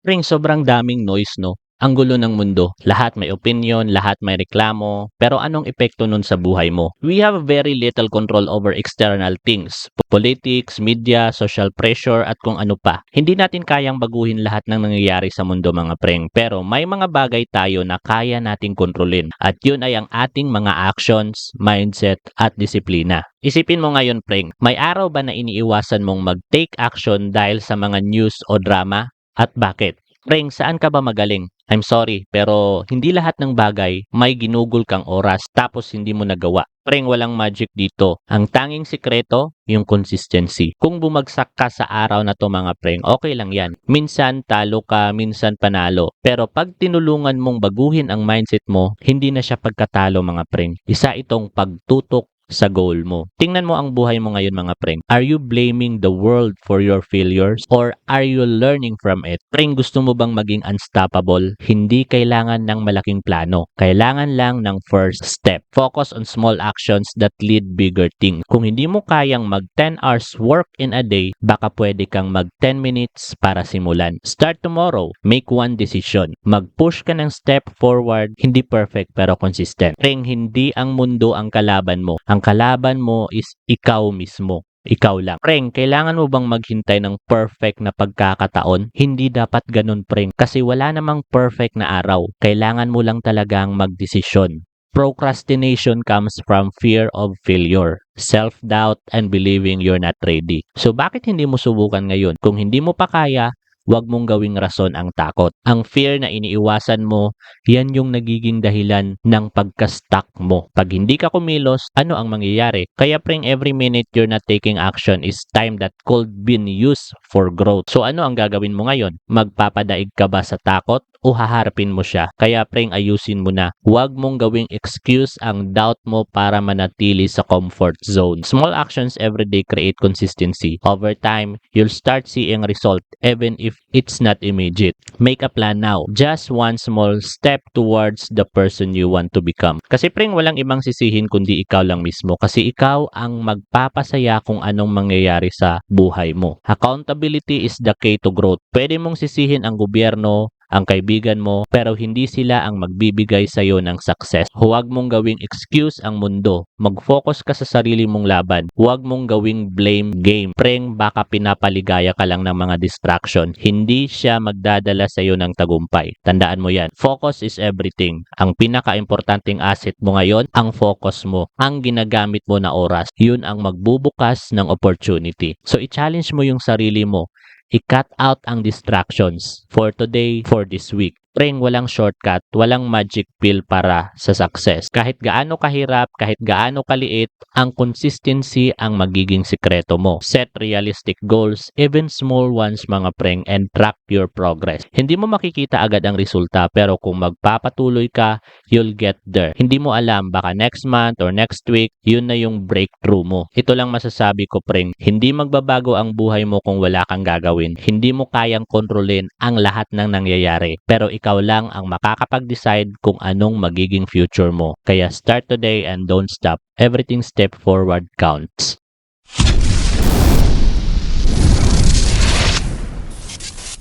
Ring sobrang daming noise, no? Ang gulo ng mundo. Lahat may opinion, lahat may reklamo. Pero anong epekto nun sa buhay mo? We have very little control over external things. Politics, media, social pressure, at kung ano pa. Hindi natin kayang baguhin lahat ng nangyayari sa mundo, mga preng. Pero may mga bagay tayo na kaya nating kontrolin. At yun ay ang ating mga actions, mindset, at disiplina. Isipin mo ngayon, preng, may araw ba na iniiwasan mong mag-take action dahil sa mga news o drama? At bakit? Preng, saan ka ba magaling? I'm sorry, pero hindi lahat ng bagay may ginugol kang oras tapos hindi mo nagawa. Preng, walang magic dito. Ang tanging sikreto, yung consistency. Kung bumagsak ka sa araw na to, mga preng, okay lang yan. Minsan talo ka, minsan panalo. Pero pag tinulungan mong baguhin ang mindset mo, hindi na siya pagkatalo, mga preng. Isa itong pagtutok sa goal mo. Tingnan mo ang buhay mo ngayon, mga preng. Are you blaming the world for your failures or are you learning from it? Preng, gusto mo bang maging unstoppable? Hindi kailangan ng malaking plano. Kailangan lang ng first step. Focus on small actions that lead bigger things. Kung hindi mo kayang mag 10 hours work in a day, baka pwede kang mag 10 minutes para simulan. Start tomorrow. Make one decision. Mag-push ka ng step forward. Hindi perfect pero consistent. Preng, hindi ang mundo ang kalaban mo. Ang kalaban mo is ikaw mismo. Ikaw lang. Preng, kailangan mo bang maghintay ng perfect na pagkakataon? Hindi dapat ganun, preng. Kasi wala namang perfect na araw. Kailangan mo lang talagang magdesisyon. Procrastination comes from fear of failure, self-doubt, and believing you're not ready. So bakit hindi mo subukan ngayon? Kung hindi mo pa kaya, huwag mong gawing rason ang takot. Ang fear na iniiwasan mo, yan yung nagiging dahilan ng pagka-stuck mo. Pag hindi ka kumilos, ano ang mangyayari? Kaya preng, every minute you're not taking action is time that could be used for growth. So ano ang gagawin mo ngayon? Magpapadaig ka ba sa takot o haharapin mo siya? Kaya preng, ayusin mo na. Huwag mong gawing excuse ang doubt mo para manatili sa comfort zone. Small actions every day create consistency. Over time, you'll start seeing result even if it's not immediate. Make a plan now. Just one small step towards the person you want to become. Kasi preng, walang ibang sisihin kundi ikaw lang mismo. Kasi ikaw ang magpapasaya kung anong mangyayari sa buhay mo. Accountability is the key to growth. Pwede mong sisihin ang gobyerno, ang kaibigan mo, pero hindi sila ang magbibigay sa iyo ng success. Huwag mong gawing excuse ang mundo. Mag-focus ka sa sarili mong laban. Huwag mong gawing blame game. Preng, baka pinapaligaya ka lang ng mga distraction. Hindi siya magdadala sa iyo ng tagumpay. Tandaan mo yan. Focus is everything. Ang pinaka-importanting asset mo ngayon, ang focus mo. Ang ginagamit mo na oras, yun ang magbubukas ng opportunity. So, i-challenge mo yung sarili mo. I-cut out ang distractions for today, for this week. Preng, walang shortcut, walang magic pill para sa success. Kahit gaano kahirap, kahit gaano kaliit, ang consistency ang magiging sikreto mo. Set realistic goals, even small ones, mga preng, and track your progress. Hindi mo makikita agad ang resulta, pero kung magpapatuloy ka, you'll get there. Hindi mo alam, baka next month or next week, yun na yung breakthrough mo. Ito lang masasabi ko, preng, hindi magbabago ang buhay mo kung wala kang gagawin. Hindi mo kayang kontrolin ang lahat ng nangyayari, pero ikaw lang ang makakapag-decide kung anong magiging future mo. Kaya start today and don't stop. Everything step forward counts.